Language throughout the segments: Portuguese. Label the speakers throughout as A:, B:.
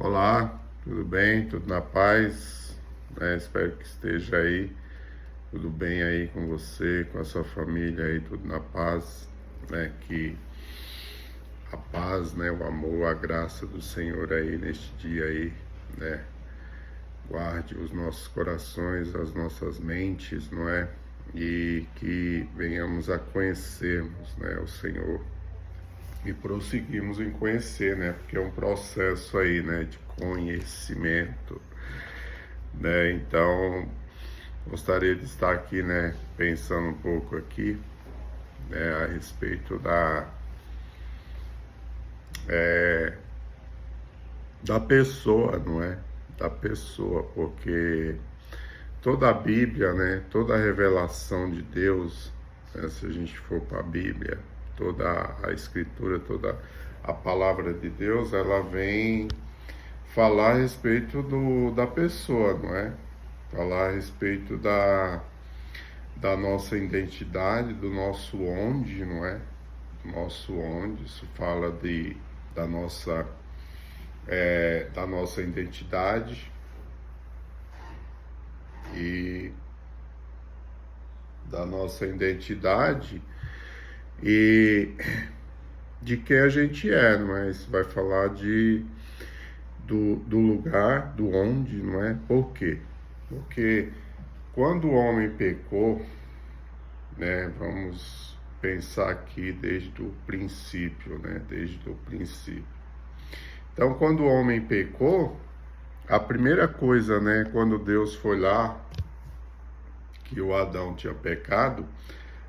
A: Olá, tudo bem? Tudo na paz? Espero que esteja aí tudo bem aí com você, com a sua família aí, tudo na paz, Que a paz, o amor, a graça do Senhor aí neste dia aí, guarde os nossos corações, as nossas mentes, não é? E que venhamos a conhecermos, o Senhor e prosseguimos em conhecer, Porque é um processo aí, de conhecimento, Então, gostaria de estar aqui, pensando um pouco aqui, a respeito da pessoa, não é? Da pessoa, porque toda a Bíblia, toda a revelação de Deus, se a gente for para a Bíblia, toda a Escritura, toda a palavra de Deus, ela vem falar a respeito da pessoa, não é? Falar a respeito da nossa identidade, do nosso onde, não é? Do nosso onde, isso fala da nossa identidade e da nossa identidade e de quem a gente é, mas vai falar do lugar, do onde, não é? Por quê? Porque quando o homem pecou, vamos pensar aqui desde o princípio, desde o princípio. Então, quando o homem pecou, a primeira coisa, quando Deus foi lá, que o Adão tinha pecado,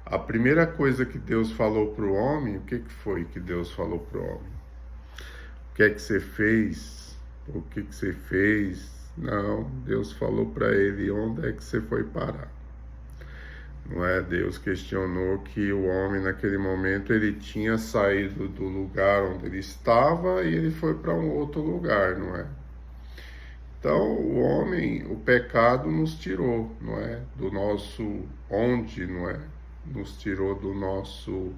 A: a primeira coisa que Deus falou para o homem, o que foi que Deus falou para o homem? O que é que você fez? O que você fez? Não, Deus falou para ele, onde é que você foi parar? Não é? Deus questionou que o homem naquele momento ele tinha saído do lugar onde ele estava e ele foi para um outro lugar, não é? Então o homem, o pecado nos tirou, não é? Do nosso onde, não é? Nos tirou do nosso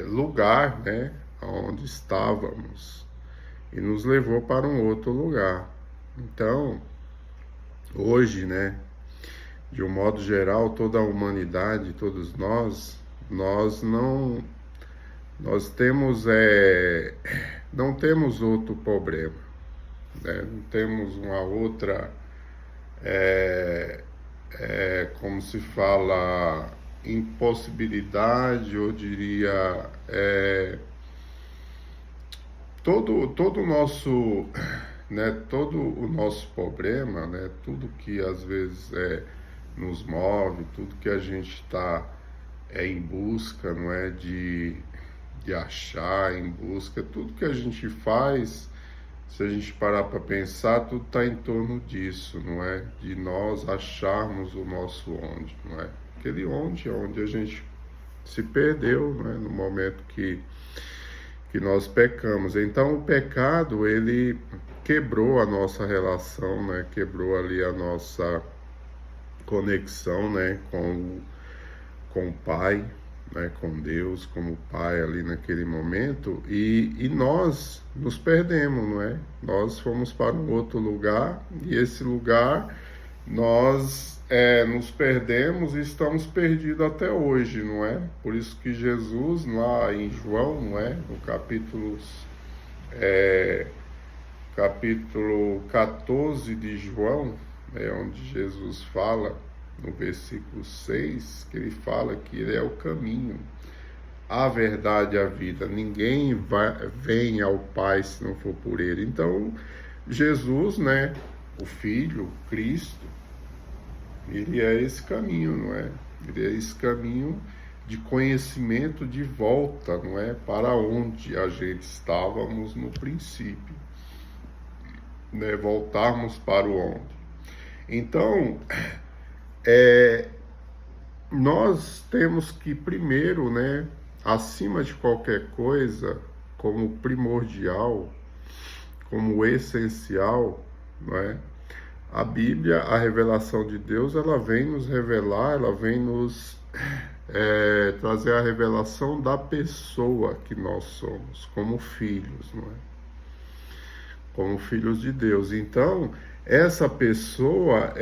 A: lugar, onde estávamos e nos levou para um outro lugar. Então, hoje, de um modo geral, toda a humanidade, todos nós não temos outro problema, não temos uma outra, como se fala, impossibilidade, eu diria, todo o nosso, todo o nosso problema, tudo que às vezes nos move, tudo que a gente está em busca, não é, de achar, em busca, tudo que a gente faz, se a gente parar para pensar, tudo está em torno disso, não é? De nós acharmos o nosso onde, não é? Aquele onde a gente se perdeu, no momento que nós pecamos. Então o pecado, ele quebrou a nossa relação, quebrou ali a nossa conexão, com o Pai, com Deus como Pai ali naquele momento, e nós nos perdemos, não é? Nós fomos para um outro lugar, e esse lugar nós nos perdemos e estamos perdidos até hoje, não é? Por isso que Jesus, lá em João, não é? No capítulo 14 de João, onde Jesus fala, no versículo 6, que ele fala que ele é o caminho, a verdade e a vida. Ninguém vem ao Pai se não for por ele. Então, Jesus, o Filho, Cristo, ele é esse caminho, não é? Ele é esse caminho de conhecimento de volta, não é? Para onde a gente estávamos no princípio, Voltarmos para o onde. Então, nós temos que primeiro, acima de qualquer coisa, como primordial, como essencial, não é? A Bíblia, a revelação de Deus, ela vem nos revelar, ela vem nos trazer a revelação da pessoa que nós somos, como filhos, não é? como filhos de Deus. Então, essa pessoa,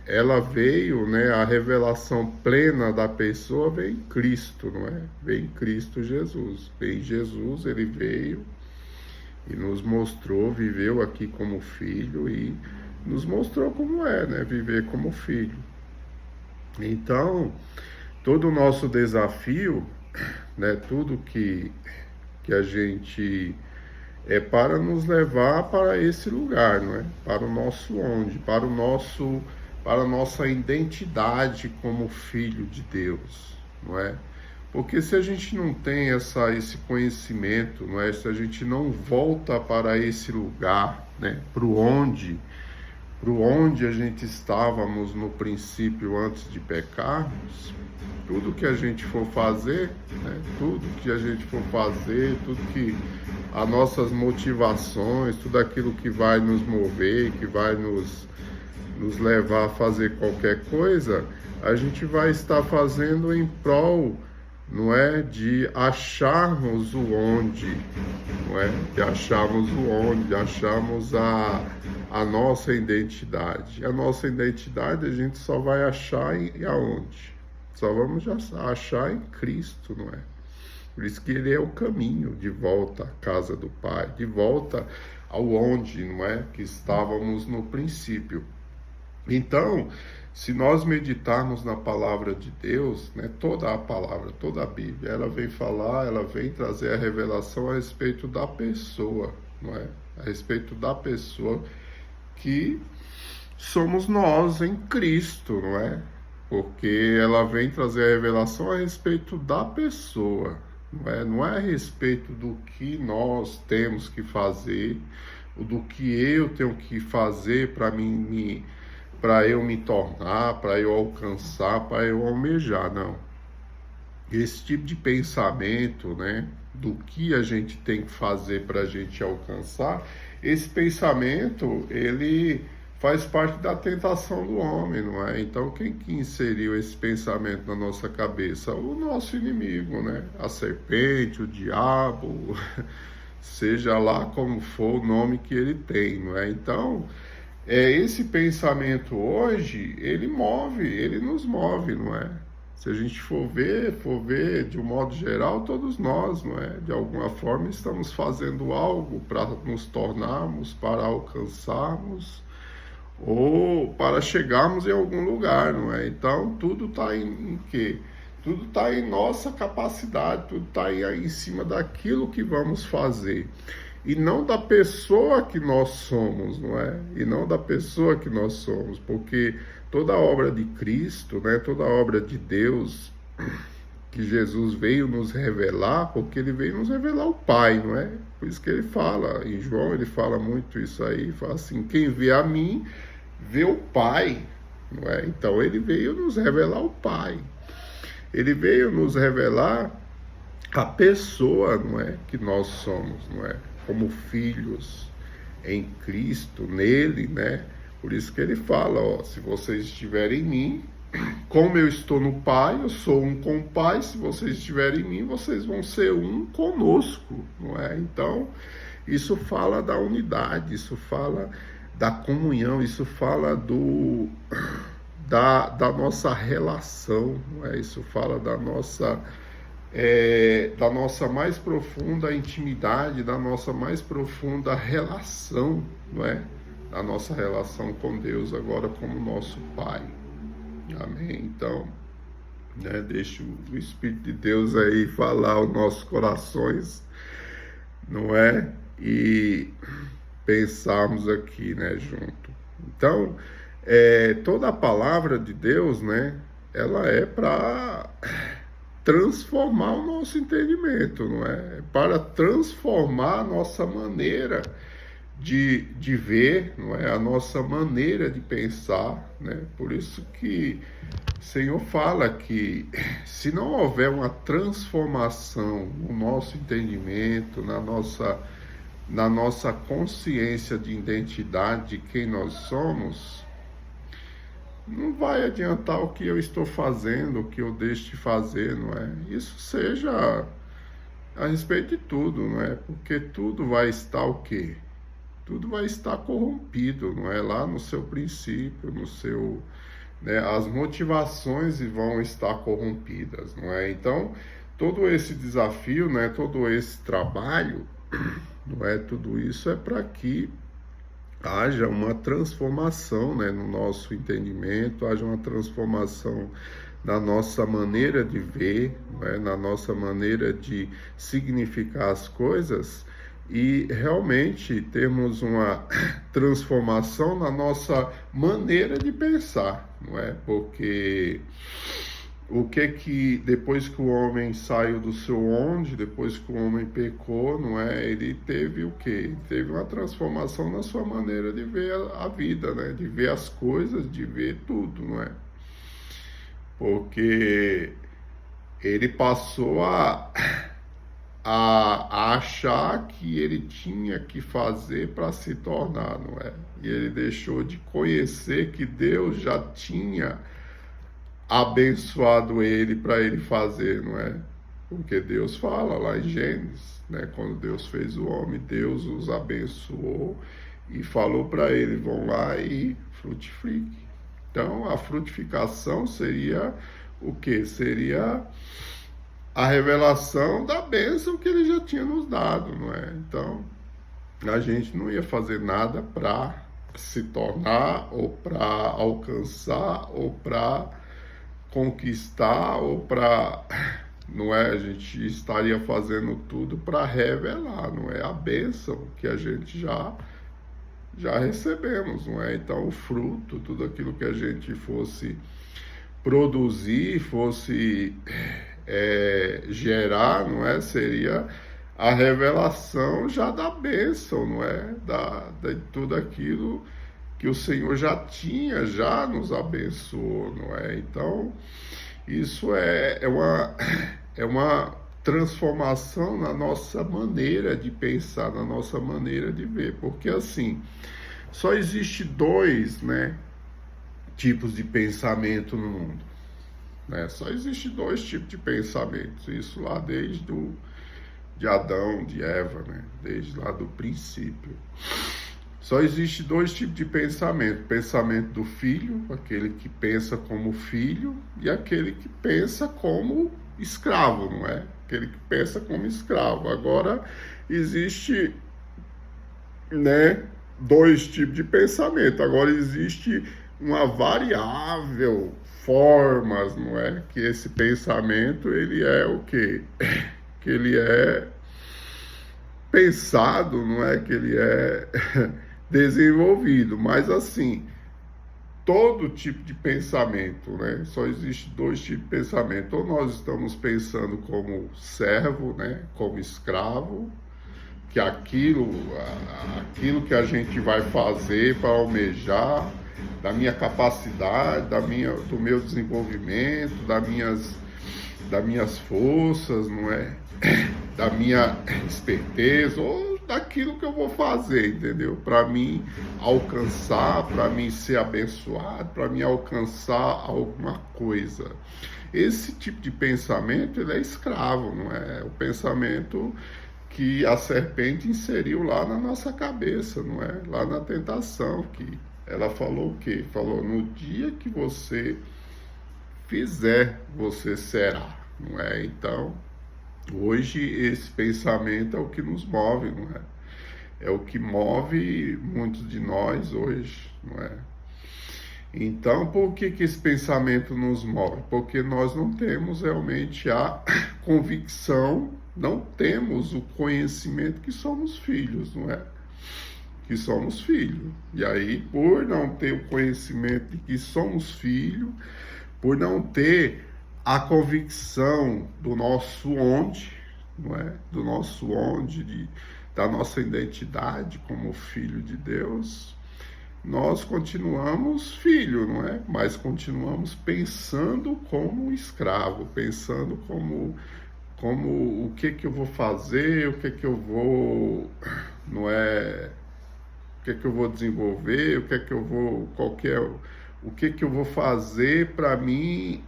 A: ela veio, né, a revelação plena da pessoa vem em Cristo, não é? Vem em Cristo Jesus. Vem em Jesus, ele veio e nos mostrou, viveu aqui como filho e nos mostrou como é, né, viver como filho. Então, todo o nosso desafio, né, tudo que a gente é para nos levar para esse lugar, não é? Para o nosso onde, para a nossa identidade como filho de Deus, não é? Porque se a gente não tem esse conhecimento, não é? Se a gente não volta para esse lugar, né? Para onde a gente estávamos no princípio antes de pecarmos, tudo que a gente for fazer, né? Tudo que a gente for fazer, tudo que as nossas motivações, tudo aquilo que vai nos mover, que vai nos levar a fazer qualquer coisa, a gente vai estar fazendo em prol, não é, de acharmos o onde, não é, de acharmos o onde, de acharmos a nossa identidade. A nossa identidade a gente só vai achar em aonde? Só vamos achar em Cristo, não é? Por isso que ele é o caminho de volta à casa do Pai, de volta ao onde, não é, que estávamos no princípio. Então, se nós meditarmos na palavra de Deus, né, toda a palavra, toda a Bíblia, ela vem falar, ela vem trazer a revelação a respeito da pessoa, não é? A respeito da pessoa que somos nós em Cristo, não é? Porque ela vem trazer a revelação a respeito da pessoa, não é a respeito do que nós temos que fazer, do que eu tenho que fazer para eu me tornar, para eu alcançar, para eu almejar, não. Esse tipo de pensamento, né, do que a gente tem que fazer para a gente alcançar, esse pensamento, ele faz parte da tentação do homem, não é? Então, quem que inseriu esse pensamento na nossa cabeça? O nosso inimigo, né? A serpente, o diabo, seja lá como for o nome que ele tem, não é? Então, esse pensamento hoje, ele nos move, não é? Se a gente for ver de um modo geral, todos nós, não é? De alguma forma estamos fazendo algo para nos tornarmos, para alcançarmos, ou para chegarmos em algum lugar, não é? Então, tudo está em quê? Tudo está em nossa capacidade, tudo está em cima daquilo que vamos fazer. E não da pessoa que nós somos, não é? E não da pessoa que nós somos, porque toda a obra de Cristo, né? Toda a obra de Deus, que Jesus veio nos revelar, porque ele veio nos revelar o Pai, não é? Por isso que ele fala, em João ele fala muito isso aí, fala assim, quem vê a mim, vê o Pai, não é? Então ele veio nos revelar o Pai. Ele veio nos revelar a pessoa, não é? Que nós somos, não é? Como filhos em Cristo, nele, né? Por isso que ele fala, ó, se vocês estiverem em mim, como eu estou no Pai, eu sou um com o Pai, se vocês estiverem em mim, vocês vão ser um conosco, não é? Então, isso fala da unidade, isso fala da comunhão, isso fala da nossa relação, não é? Isso fala da nossa mais profunda intimidade, da nossa mais profunda relação, não é? Da nossa relação com Deus agora como nosso Pai. Amém? Então, né, deixa o Espírito de Deus aí falar aos nossos corações, não é? E pensarmos aqui, né, junto. Então, toda a palavra de Deus, né, ela é para transformar o nosso entendimento, não é? Para transformar a nossa maneira de ver, não é? A nossa maneira de pensar, né? Por isso que o Senhor fala que se não houver uma transformação no nosso entendimento, na nossa consciência de identidade de quem nós somos, não vai adiantar o que eu estou fazendo, o que eu deixo de fazer, não é? Isso seja a respeito de tudo, não é? Porque tudo vai estar o quê? tudo vai estar corrompido, não é? Lá no seu princípio, no seu, né, as motivações vão estar corrompidas, não é? Então, todo esse desafio, né, todo esse trabalho, não é? Tudo isso é para que haja uma transformação, né, no nosso entendimento, haja uma transformação na nossa maneira de ver, né, na nossa maneira de significar as coisas e realmente termos uma transformação na nossa maneira de pensar, não é? Porque o que depois que o homem saiu do seu onde, depois que o homem pecou, não é? Ele teve o quê? Teve uma transformação na sua maneira de ver a vida, né? De ver as coisas, de ver tudo, não é? Porque ele passou a achar que ele tinha que fazer para se tornar, não é? E ele deixou de conhecer que Deus já tinha abençoado ele para ele fazer, não é? Porque Deus fala lá em Gênesis, né? Quando Deus fez o homem, Deus os abençoou e falou para ele, vão lá e frutifique. Então, a frutificação seria o quê? Seria a revelação da bênção que ele já tinha nos dado, não é? Então, a gente não ia fazer nada para se tornar, ou para alcançar, ou para conquistar, ou para, não é? A gente estaria fazendo tudo para revelar, não é? A bênção que a gente já recebemos, não é? Então, o fruto, tudo aquilo que a gente fosse produzir, fosse gerar, não é? Seria a revelação já da bênção, não é? De tudo aquilo que o Senhor já nos abençoou, não é? Então, isso é uma transformação na nossa maneira de pensar, na nossa maneira de ver, porque assim, só existe dois, né, tipos de pensamento no mundo, né? Só existe dois tipos de pensamentos, isso lá de Adão, de Eva, né? Desde lá do princípio. Só existe dois tipos de pensamento: pensamento do filho, aquele que pensa como filho, e aquele que pensa como escravo, não é? Aquele que pensa como escravo. Agora, existe, né, dois tipos de pensamento. Agora existe uma variável formas, não é? Que esse pensamento, ele é o quê? Que ele é pensado, não é? Que ele é desenvolvido. Mas assim, todo tipo de pensamento, né? Só existe dois tipos de pensamento. Ou nós estamos pensando como servo, né? Como escravo, que aquilo que a gente vai fazer para almejar, da minha capacidade, do meu desenvolvimento, das minhas forças, não é? Da minha esperteza, ou daquilo que eu vou fazer, entendeu? Para mim alcançar, para mim ser abençoado, para mim alcançar alguma coisa. Esse tipo de pensamento, ele é escravo, não é? O pensamento que a serpente inseriu lá na nossa cabeça, não é? Lá na tentação, que ela falou o quê? Falou, no dia que você fizer, você será, não é? Então, hoje esse pensamento é o que nos move, não é? É o que move muitos de nós hoje, não é? Então, por que esse pensamento nos move? Porque nós não temos realmente a convicção, não temos o conhecimento que somos filhos, não é? Que somos filhos. E aí, por não ter o conhecimento de que somos filhos, por não ter a convicção do nosso onde, não é? Do nosso onde, da nossa identidade como filho de Deus, nós continuamos filho, não é? Mas continuamos pensando como escravo, pensando como o que eu vou fazer, o que eu vou, não é? O que eu vou desenvolver, o que eu vou fazer para mim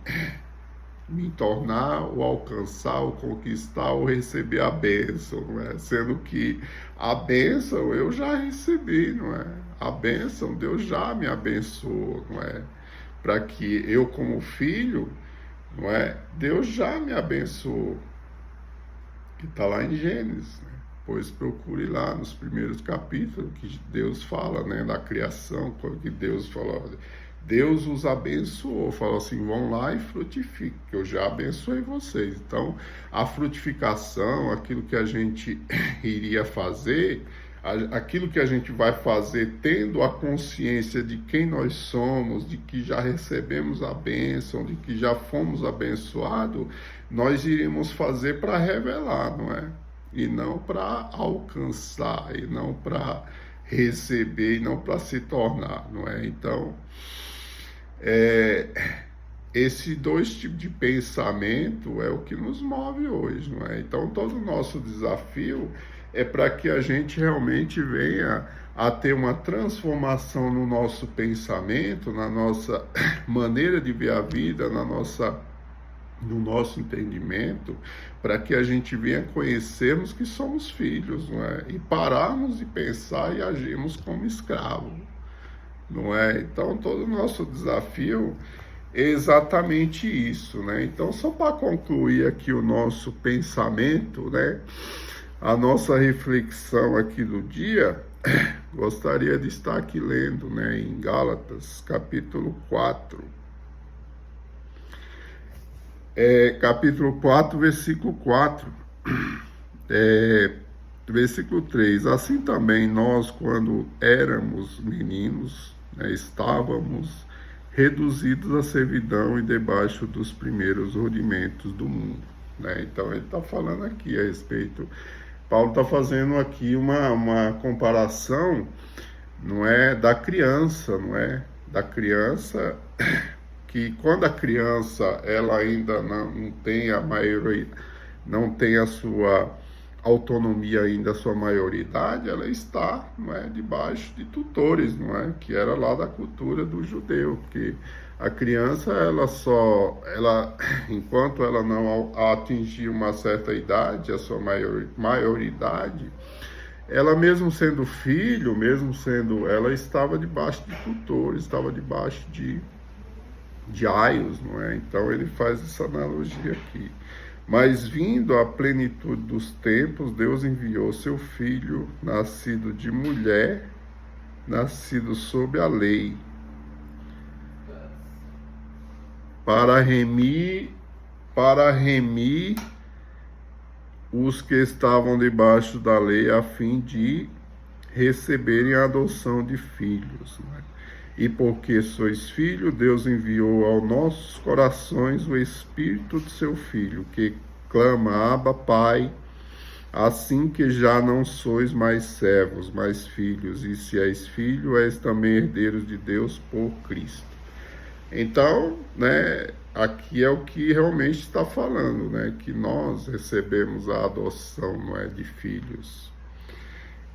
A: me tornar, ou alcançar, ou conquistar, ou receber a bênção, não é? Sendo que a bênção eu já recebi, não é? A bênção Deus já me abençoou, não é? Para que eu, como filho, não é? Deus já me abençoou, que está lá em Gênesis, né? Pois procure lá nos primeiros capítulos que Deus fala, né, da criação, que Deus falou, Deus os abençoou, falou assim, vão lá e frutifiquem, que eu já abençoei vocês. Então, a frutificação, aquilo que a gente iria fazer, aquilo que a gente vai fazer tendo a consciência de quem nós somos, de que já recebemos a bênção, de que já fomos abençoados, nós iríamos fazer para revelar, não é? E não para alcançar, e não para receber, e não para se tornar, não é? Então, esse dois tipos de pensamento é o que nos move hoje, não é? Então, todo o nosso desafio é para que a gente realmente venha a ter uma transformação no nosso pensamento, na nossa maneira de ver a vida, no nosso entendimento, para que a gente venha conhecermos que somos filhos, não é? E pararmos de pensar e agirmos como escravos, não é? Então, todo o nosso desafio é exatamente isso, né? Então, só para concluir aqui o nosso pensamento, né? A nossa reflexão aqui do dia, gostaria de estar aqui lendo, né? Em Gálatas, capítulo 4. Capítulo 4, versículo 4. Versículo 3. Assim também nós, quando éramos meninos, né, estávamos reduzidos à servidão e debaixo dos primeiros rudimentos do mundo, né? Então ele está falando aqui a respeito, Paulo está fazendo aqui uma comparação, não é, da criança, não é? Da criança, que quando a criança ela ainda não tem a maioria, não tem a sua autonomia ainda, a sua maioridade, ela está, não é, debaixo de tutores, não é, que era lá da cultura do judeu, que a criança enquanto ela não atingir uma certa idade, a sua maioridade, ela mesmo sendo filho, ela estava debaixo de tutores, estava debaixo de aios, não é? Então ele faz essa analogia aqui. Mas vindo à plenitude dos tempos, Deus enviou seu filho, nascido de mulher, nascido sob a lei, para remir os que estavam debaixo da lei, a fim de receberem a adoção de filhos, né? E porque sois filho, Deus enviou aos nossos corações o Espírito de seu Filho, que clama, Abba, Pai. Assim que já não sois mais servos, mas filhos, e se és filho, és também herdeiros de Deus por Cristo. Então, né, aqui é o que realmente está falando, né, que nós recebemos a adoção, não é, de filhos,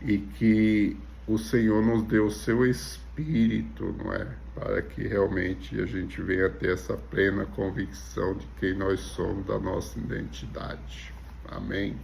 A: e que o Senhor nos deu o seu Espírito, não é? Para que realmente a gente venha ter essa plena convicção de quem nós somos, da nossa identidade. Amém?